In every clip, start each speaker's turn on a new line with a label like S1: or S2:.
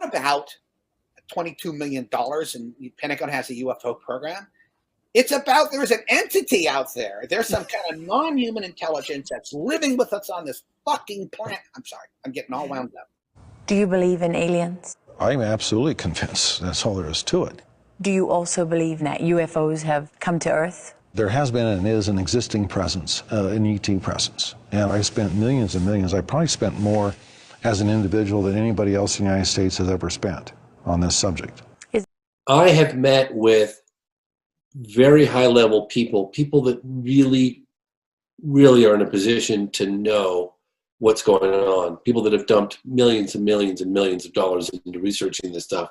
S1: about $22 million and the Pentagon has a UFO program. It's about there's an entity out there. There's some kind of non-human intelligence that's living with us on this fucking planet. I'm sorry. I'm getting all wound up.
S2: Do you believe in aliens?
S3: I'm absolutely convinced. That's all there is to it.
S2: Do you also believe that UFOs have come to Earth?
S3: There has been and is an existing presence, an ET presence. And I spent millions and millions. I probably spent more as an individual than anybody else in the United States has ever spent on this subject.
S4: I have met with very high-level people that really, really are in a position to know what's going on. People that have dumped millions and millions and millions of dollars into researching this stuff.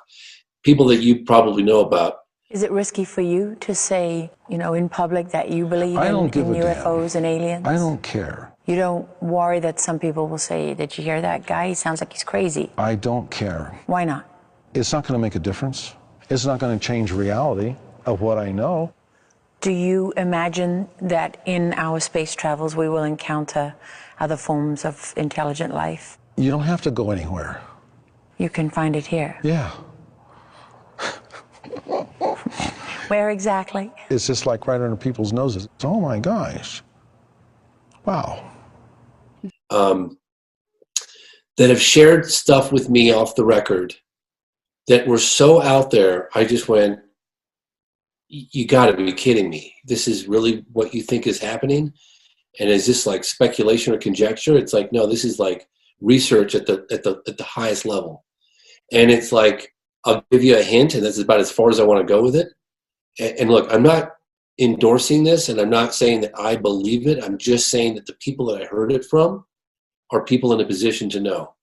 S4: People that you probably know about.
S2: Is it risky for you to say, in public that you believe in UFOs and aliens?
S3: I don't care.
S2: You don't worry that some people will say, did you hear that guy? He sounds like he's crazy.
S3: I don't care.
S2: Why not?
S3: It's not going to make a difference. It's not going to change reality of what I know.
S2: Do you imagine that in our space travels we will encounter other forms of intelligent life?
S3: You don't have to go anywhere.
S2: You can find it here.
S3: Yeah.
S2: Where exactly?
S3: It's just like right under people's noses. Oh my gosh. Wow.
S4: That have shared stuff with me off the record that were so out there, I just went, you gotta be kidding me. This is really what you think is happening? And is this like speculation or conjecture? It's like, no, this is like research at the highest level. And it's like, I'll give you a hint, and that's about as far as I want to go with it. And look, I'm not endorsing this, and I'm not saying that I believe it. I'm just saying that the people that I heard it from are people in a position to know.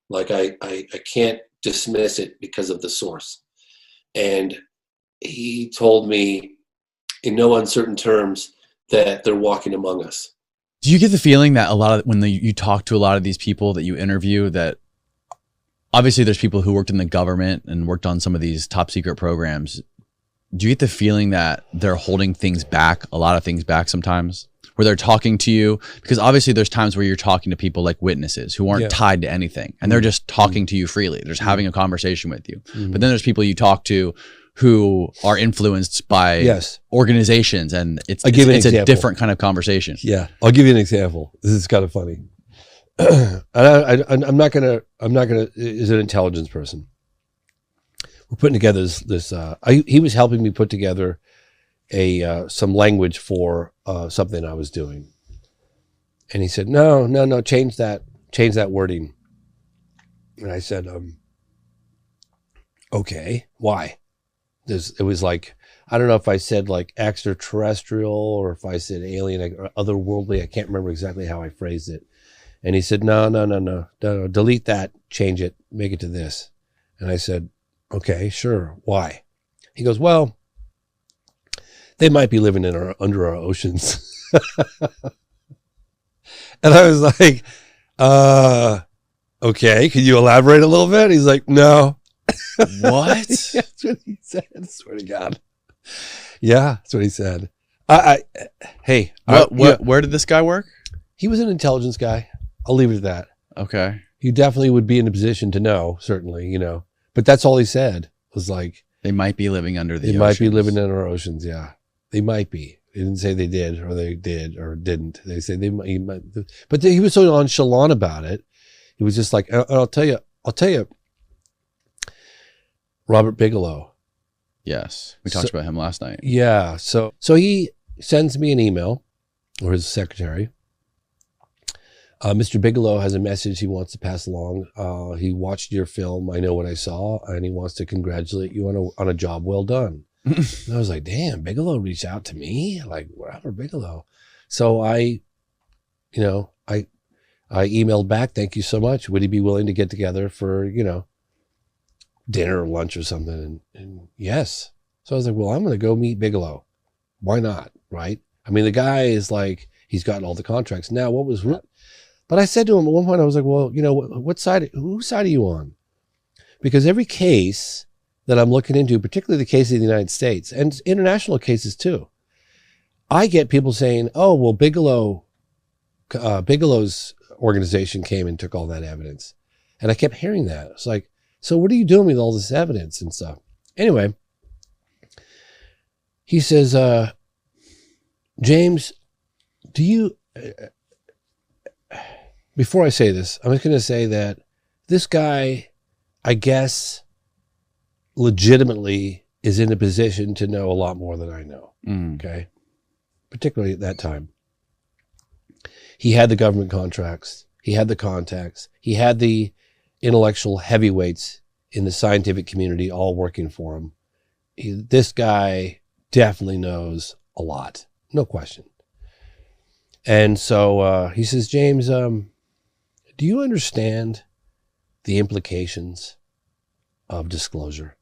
S4: Like I can't dismiss it because of the source. And he told me in no uncertain terms that they're walking among us.
S5: Do you get the feeling that when you talk to a lot of these people that you interview, that obviously there's people who worked in the government and worked on some of these top secret programs. Do you get the feeling that they're holding things back, a lot of things back sometimes, where they're talking to you? Because obviously there's times where you're talking to people like witnesses who aren't tied to anything, and they're just talking to you freely. They're just having a conversation with you. But then there's people you talk to who are influenced by organizations, and it's a different kind of conversation.
S6: Yeah, I'll give you an example. This is kind of funny. I'm not gonna is an intelligence person. We're putting together this he was helping me put together some language for something I was doing, and he said no, change that wording. And I said okay, why? It was like, I don't know if I said like extraterrestrial or if I said alien or otherworldly. I can't remember exactly how I phrased it. And he said, no, delete that, change it, make it to this. And I said, okay, sure. Why? He goes, well, they might be living under our oceans. And I was like, okay, can you elaborate a little bit? He's like, no.
S5: What?
S6: That's what he said. I swear to God. Yeah, that's what he said.
S5: Where did this guy work?
S6: He was an intelligence guy. I'll leave it at that.
S5: Okay.
S6: He definitely would be in a position to know, certainly, But that's all he said was like,
S5: they might be living under the oceans.
S6: They might be living under our oceans, yeah. They might be. They didn't say they did or they did or didn't. They say they might. But he was so nonchalant about it. He was just like, I'll tell you, Robert Bigelow.
S5: Yes. We talked about him last night.
S6: Yeah. So he sends me an email, or his secretary. Mr. Bigelow has a message he wants to pass along. He watched your film, I Know What I Saw, and he wants to congratulate you on a job well done. And I was like, damn, Bigelow reached out to me? Like, Robert Bigelow. So I emailed back, thank you so much. Would he be willing to get together for, dinner or lunch or something? And yes. So I was like, well, I'm going to go meet Bigelow. Why not? Right? I mean, the guy is like, he's gotten all the contracts. Now, what was wrong? But I said to him at one point, I was like, well, whose side are you on? Because every case that I'm looking into, particularly the case of the United States and international cases too, I get people saying, oh, well, Bigelow's organization came and took all that evidence. And I kept hearing that. It's like, So what are you doing with all this evidence and stuff? Anyway, he says, James, do you, before I say this, I'm just going to say that this guy, I guess, legitimately is in a position to know a lot more than I know. Okay. Particularly at that time. He had the government contracts. He had the contacts. He had the intellectual heavyweights in the scientific community all working for him. This guy definitely knows a lot. No question. And so he says, James, do you understand the implications of disclosure?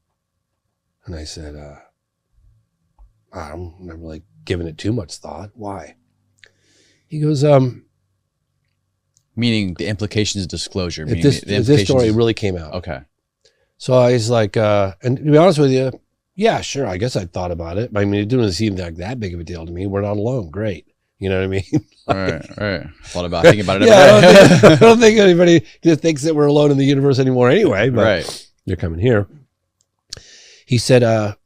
S6: And I said, I'm not really giving it too much thought. Why? He goes,
S5: meaning the implications of disclosure.
S6: If this story really came out.
S5: Okay.
S6: So I was like, and to be honest with you, yeah, sure. I guess I thought about it. I mean, it didn't seem like that big of a deal to me. We're not alone. Great. You know what I mean?
S5: Right. Thought about thinking about it.
S6: Yeah, I don't think anybody just thinks that we're alone in the universe anymore anyway, but
S5: right.
S6: You're coming here. He said, I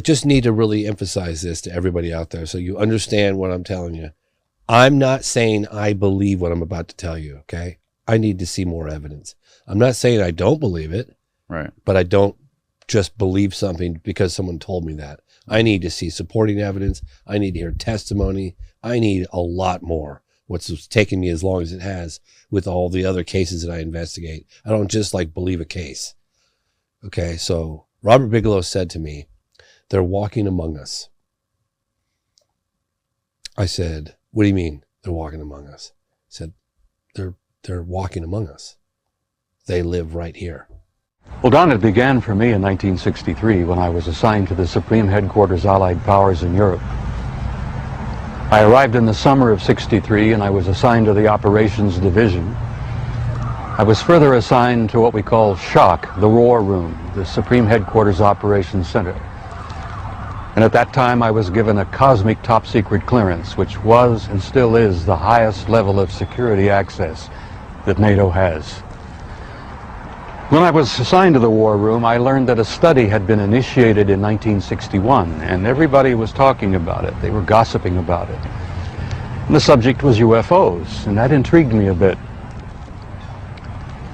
S6: just need to really emphasize this to everybody out there so you understand what I'm telling you. I'm not saying I believe what I'm about to tell you, okay? I need to see more evidence. I'm not saying I don't believe it,
S5: right? But
S6: I don't just believe something because someone told me that. I need to see supporting evidence. I need to hear testimony. I need a lot more. What's taken me as long as it has with all the other cases that I investigate. I don't just like believe a case. Okay, so Robert Bigelow said to me, they're walking among us. I said, what do you mean they're walking among us? He said, they're walking among us. They live right here.
S7: Well, Don, it began for me in 1963 when I was assigned to the Supreme Headquarters Allied Powers in Europe. I arrived in the summer of '63 and I was assigned to the Operations Division. I was further assigned to what we call SHOC, the War Room, the Supreme Headquarters Operations Center. And at that time I was given a cosmic top secret clearance, which was and still is the highest level of security access that NATO has. When I was assigned to the War Room, I learned that a study had been initiated in 1961, and everybody was talking about it. They were gossiping about it. And the subject was UFOs, and that intrigued me a bit.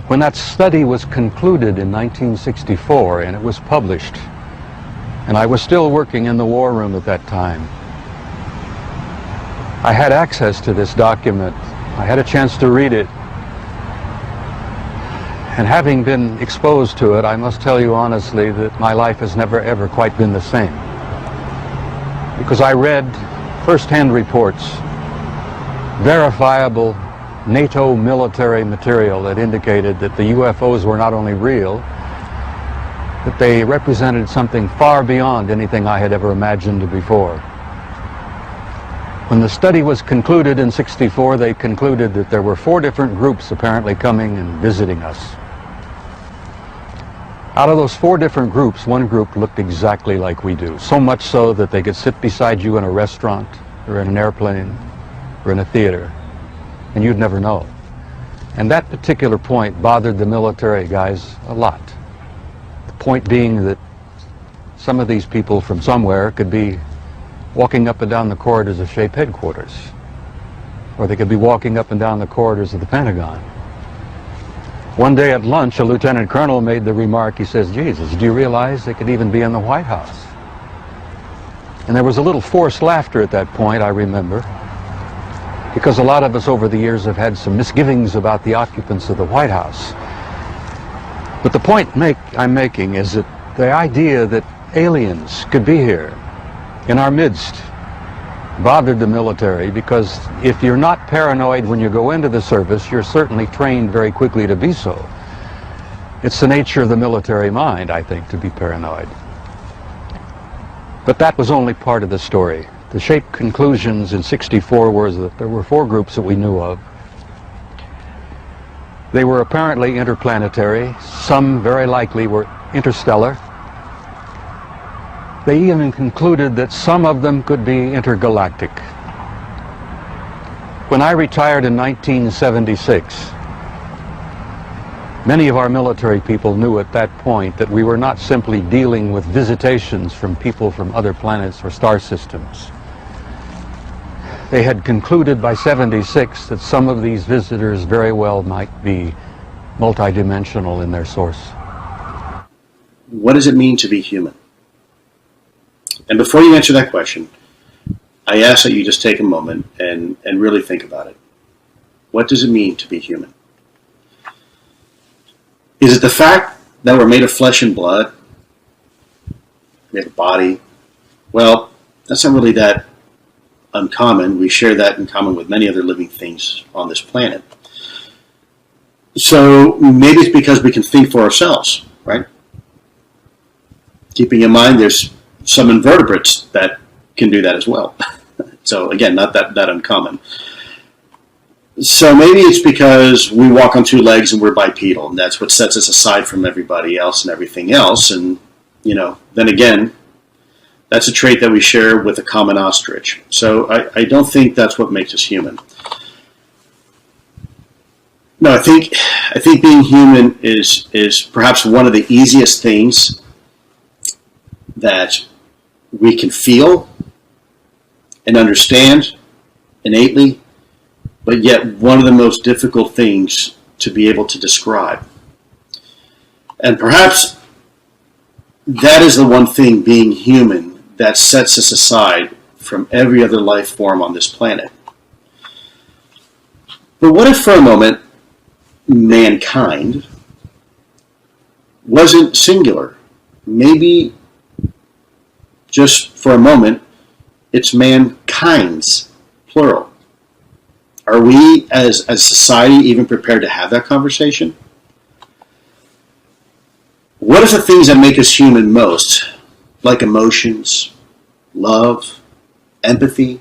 S7: When that study was concluded in 1964 and it was published, and I was still working in the War Room at that time, I had access to this document. I had a chance to read it. And having been exposed to it, I must tell you honestly that my life has never ever quite been the same. Because I read first-hand reports, verifiable NATO military material that indicated that the UFOs were not only real, that they represented something far beyond anything I had ever imagined before. When the study was concluded in '64, they concluded that there were 4 different groups apparently coming and visiting us. Out of those 4 different groups, one group looked exactly like we do, so much so that they could sit beside you in a restaurant or in an airplane or in a theater, and you'd never know. And that particular point bothered the military guys a lot. The point being that some of these people from somewhere could be walking up and down the corridors of SHAPE headquarters, or they could be walking up and down the corridors of the Pentagon. One day at lunch, a lieutenant colonel made the remark, he says, Jesus, do you realize they could even be in the White House? And there was a little forced laughter at that point, I remember, because a lot of us over the years have had some misgivings about the occupants of the White House. But the point I'm making is that the idea that aliens could be here in our midst bothered the military, because if you're not paranoid when you go into the service, you're certainly trained very quickly to be so. It's the nature of the military mind, I think, to be paranoid. But that was only part of the story. The SHAPE conclusions in '64 were that there were 4 groups that we knew of. They were apparently interplanetary. Some very likely were interstellar. They even concluded that some of them could be intergalactic. When I retired in 1976, Many of our military people knew at that point that we were not simply dealing with visitations from people from other planets or star systems. They had concluded by '76 that some of these visitors very well might be multidimensional in their source.
S8: What does it mean to be human? And before you answer that question, I ask that you just take a moment and really think about it. What does it mean to be human? Is it the fact that we're made of flesh and blood? We have a body? Well, that's not really that uncommon. We share that in common with many other living things on this planet. So maybe it's because we can think for ourselves, right? Keeping in mind there's some invertebrates that can do that as well. So again, not that uncommon. So maybe it's because we walk on two legs and we're bipedal, and that's what sets us aside from everybody else and everything else. And, then again, that's a trait that we share with a common ostrich. So I don't think that's what makes us human. No, I think being human is perhaps one of the easiest things that we can feel and understand innately, but yet one of the most difficult things to be able to describe. And perhaps that is the one thing, being human, that sets us aside from every other life form on this planet. But what if for a moment mankind wasn't singular? Maybe just for a moment it's mankind's, plural. Are we as a society even prepared to have that conversation? What if the things that make us human most, like emotions, love, empathy,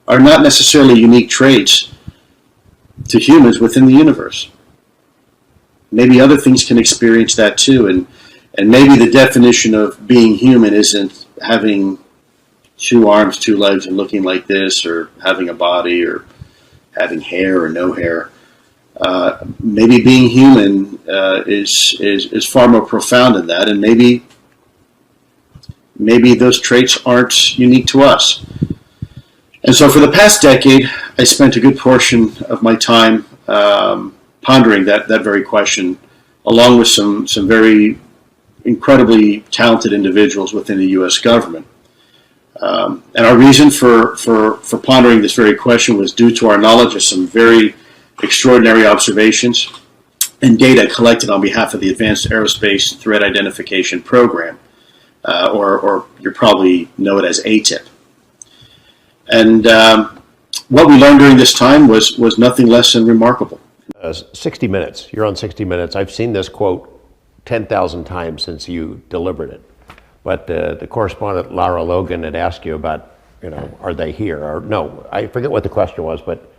S8: are not necessarily unique traits to humans within the universe? Maybe other things can experience that too, and maybe the definition of being human isn't having 2 arms, 2 legs, and looking like this, or having a body, or having hair or no hair. Maybe being human is far more profound than that, and maybe those traits aren't unique to us. And so for the past decade, I spent a good portion of my time pondering that very question, along with some very incredibly talented individuals within the U.S. government. And our reason for pondering this very question was due to our knowledge of some very extraordinary observations and data collected on behalf of the Advanced Aerospace Threat Identification Program, or you probably know it as ATIP. And what we learned during this time was nothing less than remarkable.
S9: 60 Minutes. You're on 60 Minutes. I've seen this quote 10,000 times since you delivered it. But the correspondent Lara Logan had asked you about, are they here? Or no, I forget what the question was, but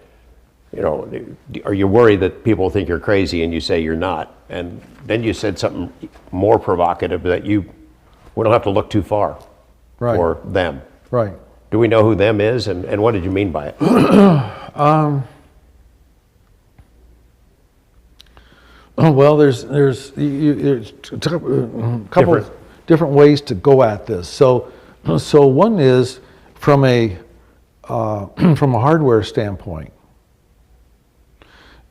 S9: are you worried that people think you're crazy? And you say you're not. And then you said something more provocative, that we don't have to look too far for them.
S3: Right.
S9: Do we know who them is, and what did you mean by it?
S3: Well, there's a couple different ways to go at this. So one is from a hardware standpoint.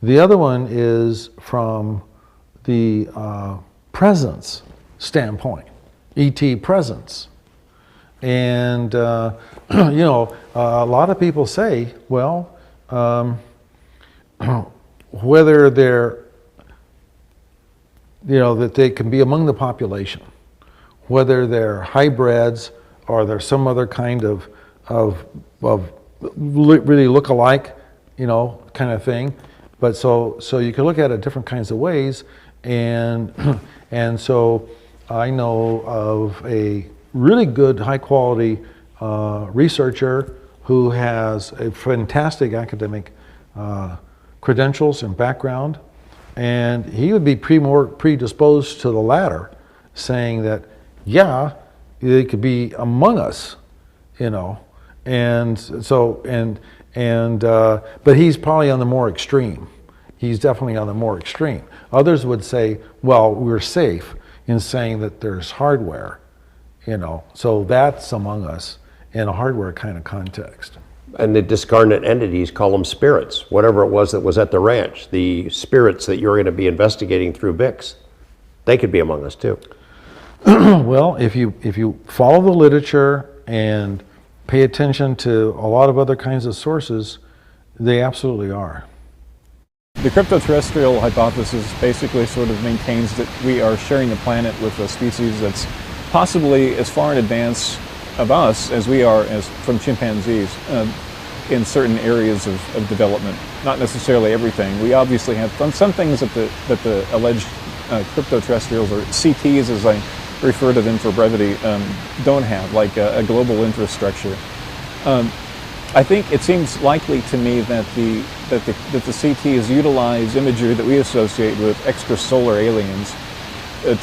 S3: The other one is from the presence standpoint, ET presence. And a lot of people say, well, whether they're that they can be among the population, whether they're hybrids or they're some other kind of really look alike, kind of thing. But so you can look at it different kinds of ways, and so I know of a really good, high quality researcher who has a fantastic academic credentials and background. And he would be more predisposed to the latter, saying that, yeah, they could be among us, and so but he's probably on the more extreme, he's definitely on the more extreme. Others would say, well, we're safe in saying that there's hardware, so that's among us in a hardware kind of context.
S9: And the discarnate entities, call them spirits, whatever it was that was at the ranch, the spirits that you're going to be investigating through VIX, they could be among us too.
S3: Well, if you follow the literature and pay attention to a lot of other kinds of sources, they absolutely are.
S10: The crypto-terrestrial hypothesis basically sort of maintains that we are sharing the planet with a species that's possibly as far in advance of us as we are from chimpanzees in certain areas of development. Not necessarily everything. We obviously have some things that the alleged crypto-terrestrials, or CTs as I refer to them for brevity, don't have, like a global infrastructure. I think it seems likely to me that the CTs utilize imagery that we associate with extrasolar aliens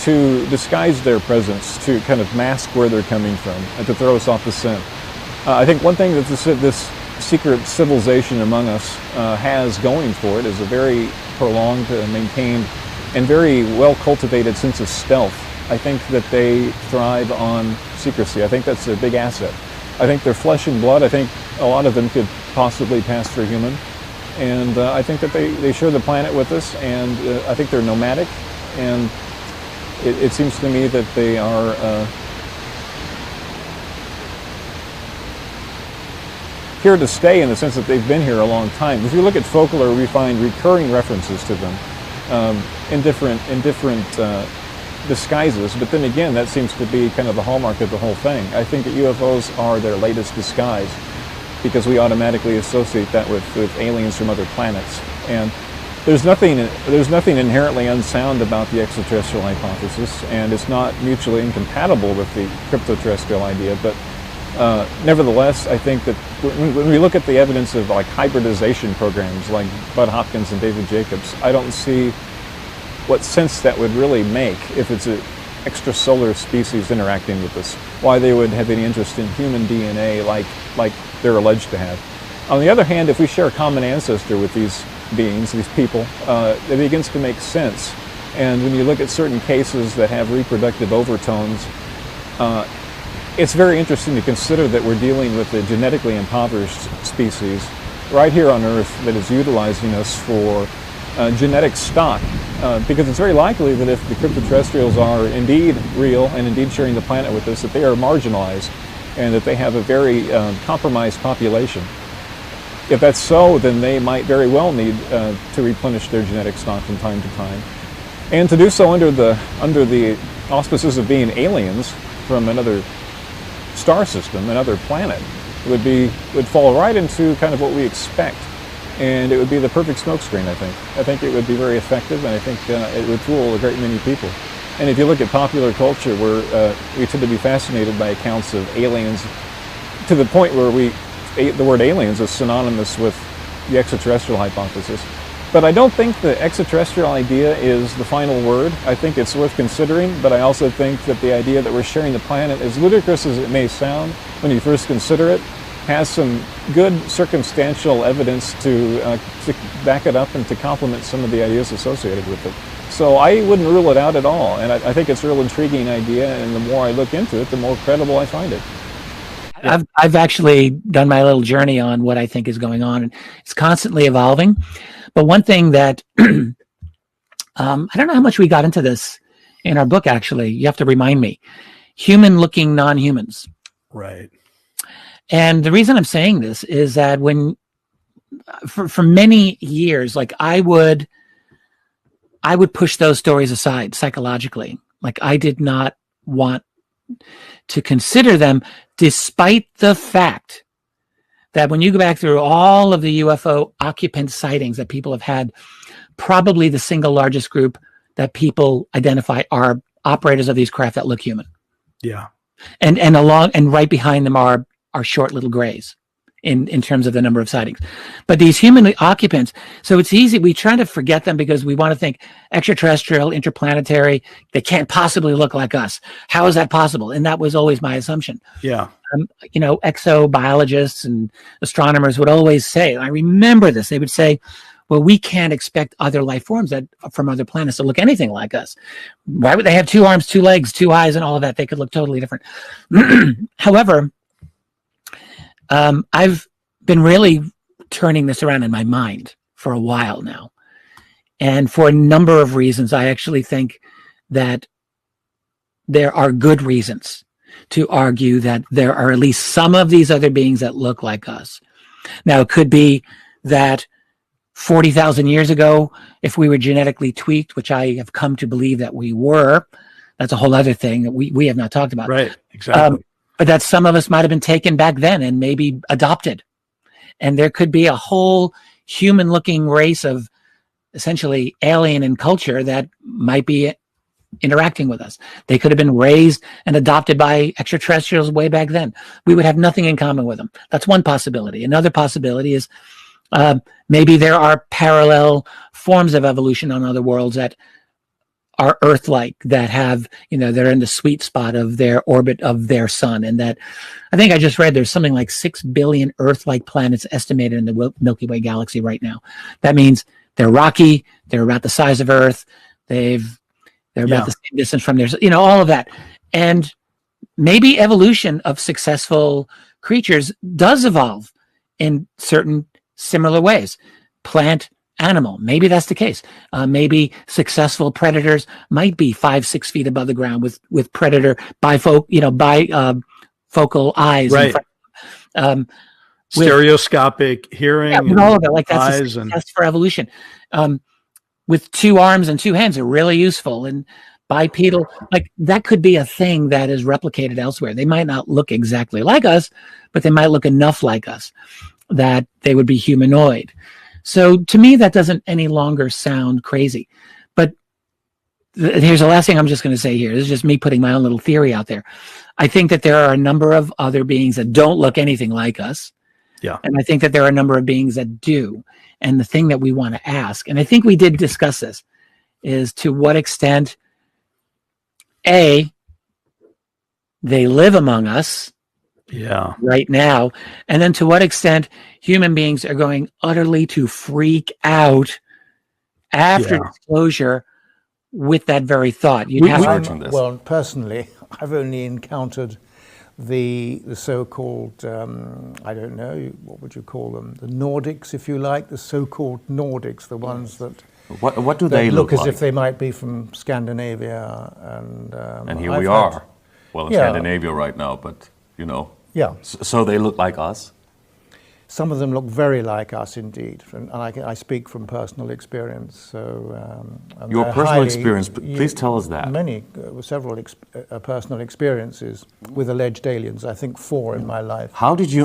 S10: to disguise their presence, to kind of mask where they're coming from, and to throw us off the scent. I think one thing that this secret civilization among us has going for it is a very prolonged, maintained, and very well cultivated sense of stealth. I think that they thrive on secrecy. I think that's a big asset. I think they're flesh and blood. I think a lot of them could possibly pass for human. And I think that they share the planet with us, and I think they're nomadic. And it seems to me that they are here to stay, in the sense that they've been here a long time. If you look at folklore, we find recurring references to them in different disguises, but then again, that seems to be kind of the hallmark of the whole thing. I think that UFOs are their latest disguise, because we automatically associate that with aliens from other planets. And there's nothing inherently unsound about the extraterrestrial hypothesis, and it's not mutually incompatible with the crypto-terrestrial idea. But nevertheless, I think that when we look at the evidence of like hybridization programs like Bud Hopkins and David Jacobs, I don't see what sense that would really make if it's an extrasolar species interacting with us. Why they would have any interest in human DNA like they're alleged to have. On the other hand, if we share a common ancestor with these beings, these people, it begins to make sense. And when you look at certain cases that have reproductive overtones, it's very interesting to consider that we're dealing with a genetically impoverished species right here on Earth that is utilizing us for genetic stock, because it's very likely that if the crypto-terrestrials are indeed real and indeed sharing the planet with us, that they are marginalized and that they have a very compromised population. If that's so, then they might very well need to replenish their genetic stock from time to time, and to do so under the auspices of being aliens from another star system, another planet, would fall right into kind of what we expect. And it would be the perfect smokescreen, I think. I think it would be very effective, and I think it would fool a great many people. And if you look at popular culture, where we tend to be fascinated by accounts of aliens, to the point where the word aliens is synonymous with the extraterrestrial hypothesis. But I don't think the extraterrestrial idea is the final word. I think it's worth considering, but I also think that the idea that we're sharing the planet, as ludicrous as it may sound when you first consider it, has some good circumstantial evidence to back it up and to complement some of the ideas associated with it. So I wouldn't rule it out at all, and I think it's a real intriguing idea, and the more I look into it, the more credible I find it.
S11: I've actually done my little journey on what I think is going on, and it's constantly evolving. But one thing that I don't know how much we got into this in our book, actually. You have to remind me. Human-looking non-humans.
S12: Right.
S11: And the reason I'm saying this is that for many years, like I would push those stories aside psychologically. Like I did not want to consider them, despite the fact that when you go back through all of the UFO occupant sightings that people have had, probably the single largest group that people identify are operators of these craft that look human.
S12: Yeah.
S11: And right behind them are short little grays in terms of the number of sightings. But these human occupants, so it's easy. We try to forget them because we want to think extraterrestrial, interplanetary, they can't possibly look like us. How is that possible? And that was always my assumption.
S12: Yeah.
S11: Exobiologists and astronomers would always say, I remember this, they would say, Well, we can't expect other life forms that from other planets to look anything like us. Why would they have 2 arms, 2 legs, 2 eyes, and all of that? They could look totally different. However, I've been really turning this around in my mind for a while now. And for a number of reasons, I actually think that there are good reasons to argue that there are at least some of these other beings that look like us. Now, it could be that 40,000 years ago, if we were genetically tweaked, which I have come to believe that we were, that's a whole other thing that we have not talked about.
S3: Right, exactly.
S11: But that some of us might have been taken back then and maybe adopted. And there could be a whole human-looking race of essentially alien in culture that might be interacting with us. They could have been raised and adopted by extraterrestrials way back then. We would have nothing in common with them. That's one possibility. Another possibility is maybe there are parallel forms of evolution on other worlds that are Earth-like, that have, they're in the sweet spot of their orbit of their sun. And that, I think I just read there's something like 6 billion Earth-like planets estimated in the Milky Way galaxy right now. That means they're rocky, they're about the size of Earth, they're about the same distance from theirs, all of that. And maybe evolution of successful creatures does evolve in certain similar ways. Plant, animal, maybe that's the case. Maybe successful predators might be 5-6 feet above the ground with predator focal eyes.
S3: Right. Stereoscopic hearing.
S11: With all of it, like that's a
S3: eyes
S11: success for evolution. With 2 arms and 2 hands are really useful, and bipedal, like that could be a thing that is replicated elsewhere. They might not look exactly like us, but they might look enough like us that they would be humanoid. So to me, that doesn't any longer sound crazy. But here's the last thing I'm just going to say here. This is just me putting my own little theory out there. I think that there are a number of other beings that don't look anything like us.
S3: Yeah.
S11: And I think that there are a number of beings that do. And the thing that we want to ask, and I think we did discuss this, is to what extent, A, they live among us right now, and then to what extent human beings are going utterly to freak out after disclosure with that very thought.
S12: Well, personally, I've only encountered the so-called, I don't know, what would you call them? The Nordics, if you like, the so-called Nordics, the ones that
S13: what do they look
S12: as
S13: like?
S12: if they might be from Scandinavia,
S13: and here we are. Well, in Scandinavia right now, but
S12: Yeah.
S13: So they look like us?
S12: Some of them look very like us indeed, and I speak from personal experience. So
S13: your personal experience, please tell us that.
S12: Several personal experiences with alleged aliens. I think 4 in my life.
S13: How did you?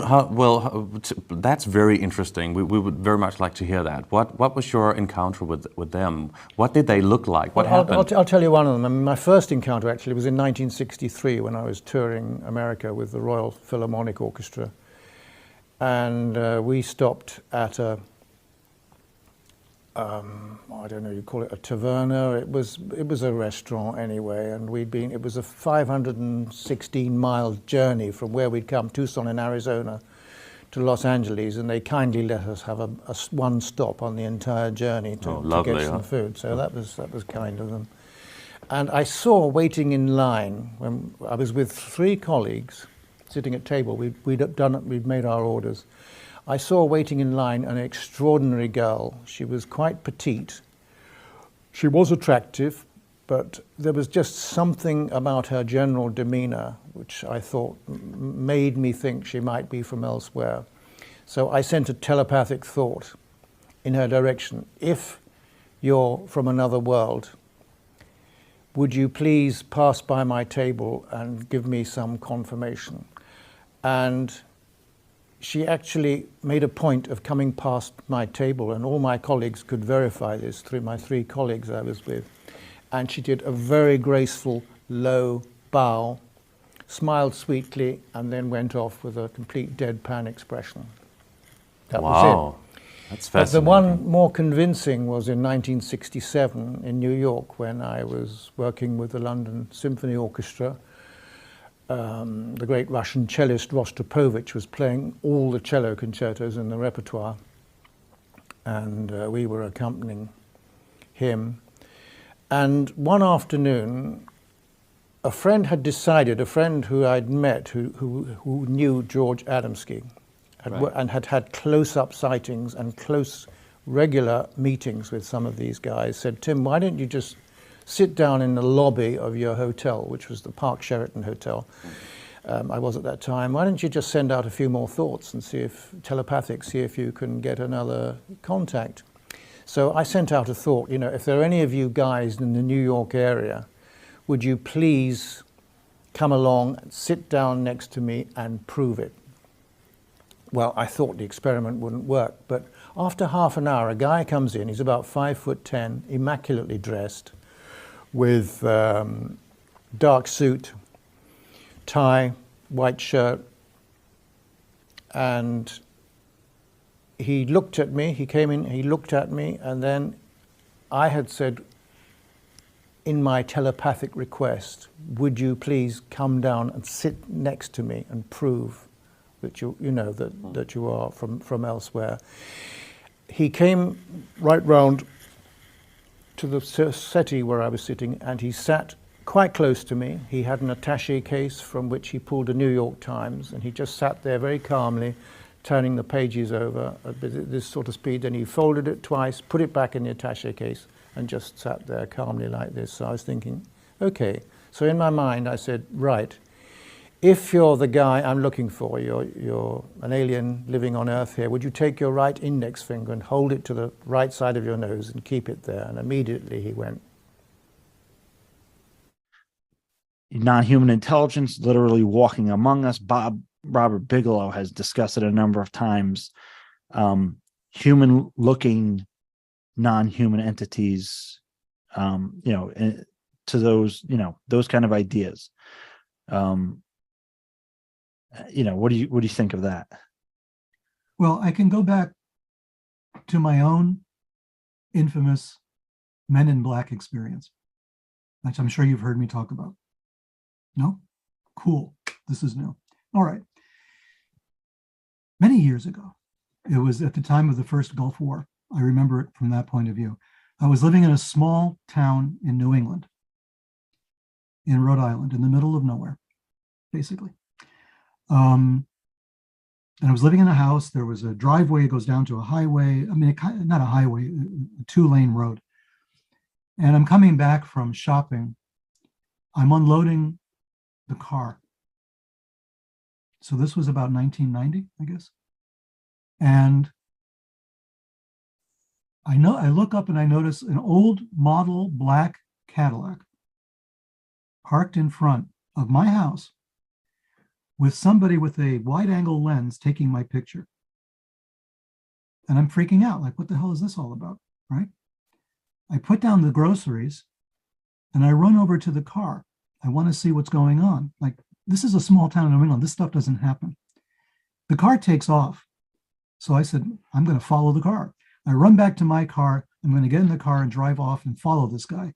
S13: That's very interesting. We would very much like to hear that. What was your encounter with them? What did they look like? What happened?
S12: I'll tell you one of them. I mean, my first encounter actually was in 1963 when I was touring America with the Royal Philharmonic Orchestra. And we stopped at a, I don't know, you call it a taverna. It was a restaurant anyway, and it was a 516-mile journey from where we'd come, Tucson in Arizona, to Los Angeles, and they kindly let us have a one stop on the entire journey to get some food. So that was kind of them. And I saw waiting in line when I was with 3 colleagues. Sitting at table, we'd made our orders. I saw waiting in line an extraordinary girl. She was quite petite. She was attractive, but there was just something about her general demeanor which I thought made me think she might be from elsewhere. So I sent a telepathic thought in her direction. If you're from another world, would you please pass by my table and give me some confirmation? And she actually made a point of coming past my table, and all my colleagues could verify this through my 3 colleagues I was with. And she did a very graceful, low bow, smiled sweetly, and then went off with a complete deadpan expression. That was it.
S13: That's fascinating.
S12: But the one more convincing was in 1967 in New York when I was working with the London Symphony Orchestra. The great Russian cellist Rostropovich was playing all the cello concertos in the repertoire. and we were accompanying him. And one afternoon, a friend had decided, a friend who I'd met, who knew George Adamski, and had had close-up sightings and close, regular meetings with some of these guys, said, Tim, why don't you just sit down in the lobby of your hotel, which was the Park Sheraton Hotel. I was at that time. Why don't you just send out a few more thoughts and see if, telepathic, see if you can get another contact. So I sent out a thought, you know, if there are any of you guys in the New York area, would you please come along and sit down next to me and prove it? Well, I thought the experiment wouldn't work, but after half an hour, a guy comes in, he's about 5'10", immaculately dressed, with dark suit, tie, white shirt, and he looked at me, he came in, he looked at me, and then I had said in my telepathic request, would you please come down and sit next to me and prove that you know, that you are from elsewhere. He came right round to the settee where I was sitting, and he sat quite close to me. He had an attaché case from which he pulled a New York Times, and he just sat there very calmly, turning the pages over at this sort of speed. Then he folded it twice, put it back in the attaché case, and just sat there calmly like this. So I was thinking, okay. So in my mind, I said, right, if you're the guy I'm looking for, you're an alien living on Earth here, would you take your right index finger and hold it to the right side of your nose and keep it there? And immediately he went.
S14: Non-human intelligence literally walking among us. Robert Bigelow has discussed it a number of times. Human-looking non-human entities, you know, to those, you know, those kind of ideas. You know, what do you think of that?
S15: Well, I can go back to my own infamous Men in Black experience, which I'm sure you've heard me talk about. No? Cool. This is new. All right. Many years ago, it was at the time of the first Gulf War. I remember it from that point of view. I was living in a small town in New England, in Rhode Island, in the middle of nowhere, basically. And I was living in a house. There was a driveway that goes down to a highway. I mean, not a highway, a two-lane road. And I'm coming back from shopping. I'm unloading the car. So this was about 1990, I guess. And I look up and I notice an old model black Cadillac parked in front of my house with somebody with a wide angle lens taking my picture. And I'm freaking out, like, what the hell is this all about, right? I put down the groceries and I run over to the car. I want to see what's going on. Like, this is a small town in New England. This stuff doesn't happen. The car takes off. So I said, I'm going to follow the car. I run back to my car. I'm going to get in the car and drive off and follow this guy.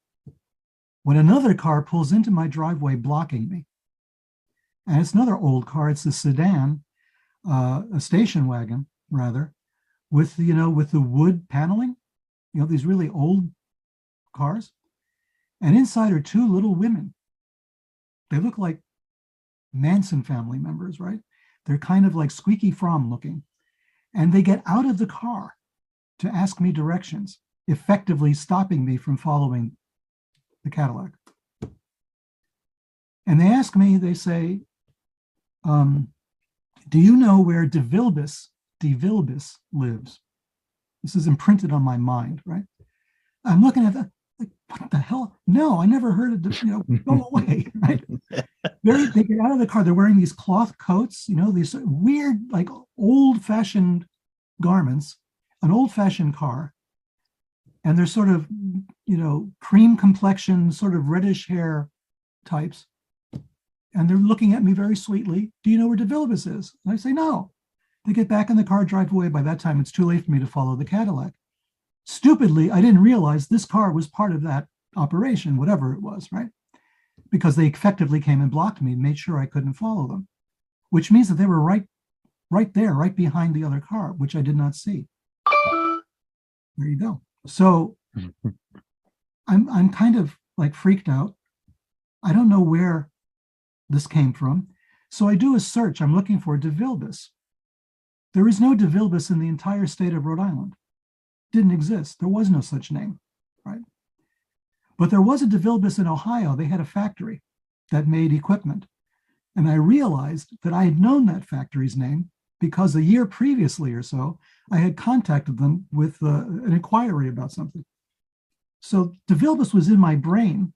S15: When another car pulls into my driveway, blocking me. And it's another old car. It's a sedan, a station wagon, rather, with, you know, with the wood paneling, you know, these really old cars. And inside are two little women. They look like Manson family members, right? They're kind of like Squeaky Fromm looking. And they get out of the car to ask me directions, effectively stopping me from following the Cadillac. And they ask me, they say, do you know where De Vilbius lives? This is imprinted on my mind, right? I'm looking at that, like, what the hell? No, I never heard of it, you know, go away, right? They get out of the car, they're wearing these cloth coats, you know, these weird, like, old-fashioned garments, an old-fashioned car, and they're sort of, you know, cream complexion, sort of reddish hair types. And they're looking at me very sweetly. Do you know where De Vilbius is? And I say, no. They get back in the car, drive away. By that time, it's too late for me to follow the Cadillac. Stupidly, I didn't realize this car was part of that operation, whatever it was, right? Because they effectively came and blocked me, made sure I couldn't follow them, which means that they were right there, right behind the other car, which I did not see. There you go. So I'm kind of like freaked out. I don't know where this came from. So I do a search. I'm looking for DeVilbiss. There is no DeVilbiss in the entire state of Rhode Island. Didn't exist. There was no such name, right? But there was a DeVilbiss in Ohio. They had a factory that made equipment. And I realized that I had known that factory's name because a year previously or so, I had contacted them with an inquiry about something. So DeVilbiss was in my brain,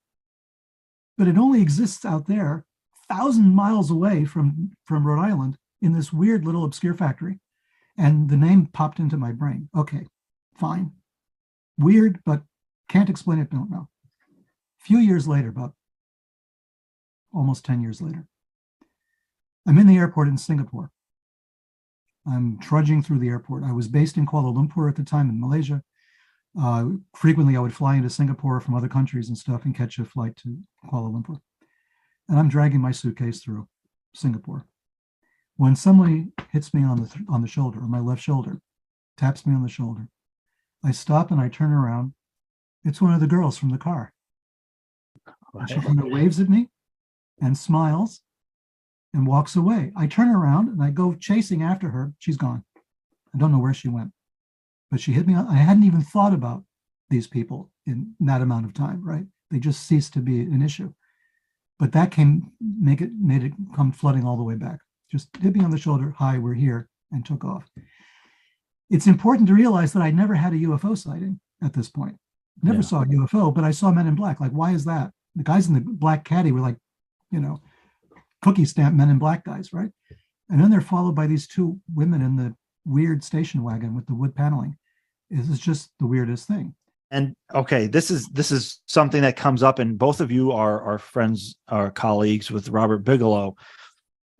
S15: but it only exists out there, 1,000 miles away from Rhode Island in this weird little obscure factory. And the name popped into my brain. Okay, fine. Weird, but can't explain it, don't know. A few years later, about almost 10 years later, I'm in the airport in Singapore. I'm trudging through the airport. I was based in Kuala Lumpur at the time in Malaysia. Frequently, I would fly into Singapore from other countries and stuff and catch a flight to Kuala Lumpur. And I'm dragging my suitcase through Singapore. When somebody hits me on the shoulder, on my left shoulder, taps me on the shoulder, I stop and I turn around. It's one of the girls from the car. And she kind of waves at me and smiles and walks away. I turn around and I go chasing after her. She's gone. I don't know where she went, but she hit me. I hadn't even thought about these people in that amount of time, right? They just ceased to be an issue. But that made it come flooding all the way back. Just hit me on the shoulder. Hi, we're here, and took off. It's important to realize that I never had a UFO sighting at this point. Never saw a UFO, but I saw Men in Black. Like, why is that? The guys in the black caddy were like, cookie stamp Men in Black guys, right? And then they're followed by these two women in the weird station wagon with the wood paneling. It is just the weirdest thing.
S14: And okay, this is something that comes up, and both of you are friends, are colleagues with Robert Bigelow.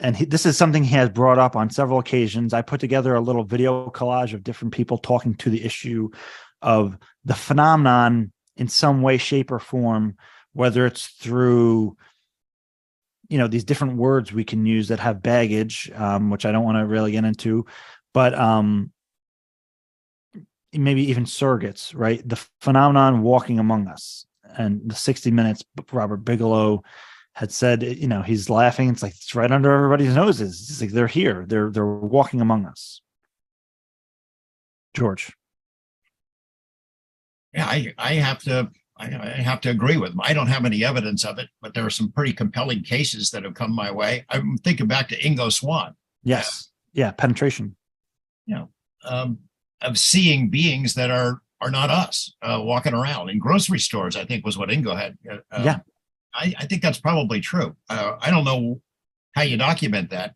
S14: And this is something he has brought up on several occasions. I put together a little video collage of different people talking to the issue of the phenomenon in some way, shape, or form, whether it's through, these different words we can use that have baggage, which I don't want to really get into, but maybe even surrogates, right? The phenomenon walking among us. And the 60 Minutes, Robert Bigelow had said, he's laughing. It's like, it's right under everybody's noses. It's like, they're here. They're walking among us. George.
S16: Yeah, I have to agree with him. I don't have any evidence of it, but there are some pretty compelling cases that have come my way. I'm thinking back to Ingo Swann.
S14: Yes. Yeah. Penetration.
S16: Of seeing beings that are not us walking around in grocery stores, I think was what Ingo had. I think that's probably true. I don't know how you document that.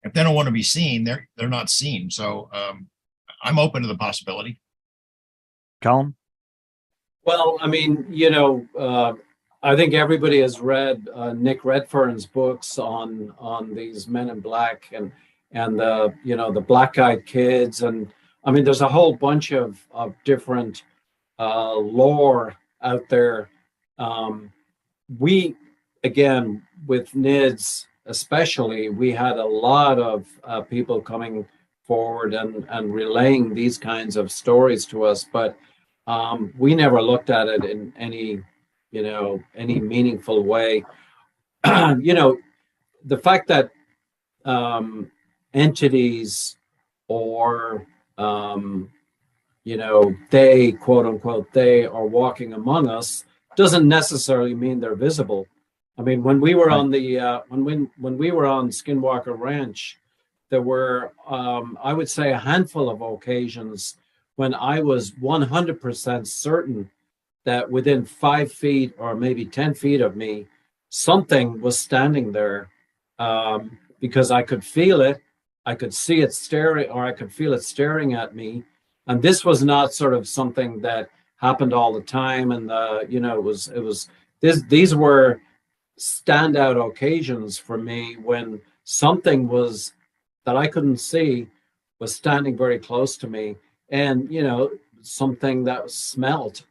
S16: If they don't want to be seen, they're not seen. So I'm open to the possibility.
S14: Colin?
S17: Well, I mean, I think everybody has read Nick Redfern's books on these Men in Black and the black-eyed kids, and I mean, there's a whole bunch of different lore out there. We, again, with NIDS especially, we had a lot of people coming forward and relaying these kinds of stories to us, but we never looked at it in any meaningful way. The fact that entities or they, quote unquote, they are walking among us doesn't necessarily mean they're visible. I mean, when we were on the when we were on Skinwalker Ranch, there were I would say a handful of occasions when I was 100% certain that within 5 feet or maybe 10 feet of me, something was standing there, because I could feel it, I could see it staring, or I could feel it staring at me. And this was not sort of something that happened all the time. And these were standout occasions for me when something was that I couldn't see was standing very close to me, and something that smelled.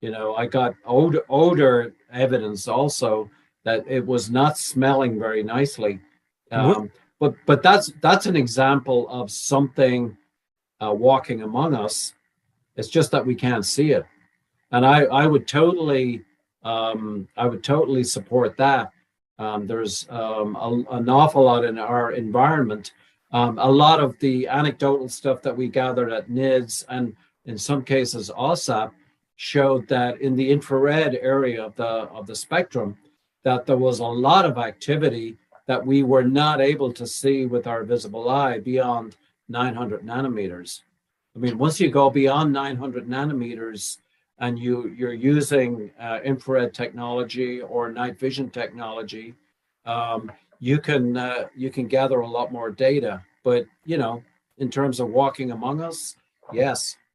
S17: I got odor evidence also that it was not smelling very nicely. But that's an example of something walking among us. It's just that we can't see it. And I would totally support that. There's an awful lot in our environment. A lot of the anecdotal stuff that we gathered at NIDS and in some cases OSAP showed that in the infrared area of the spectrum, that there was a lot of activity that we were not able to see with our visible eye beyond 900 nanometers. I mean, once you go beyond 900 nanometers and you're using infrared technology or night vision technology, you can gather a lot more data. But, you know, in terms of walking among us, yes,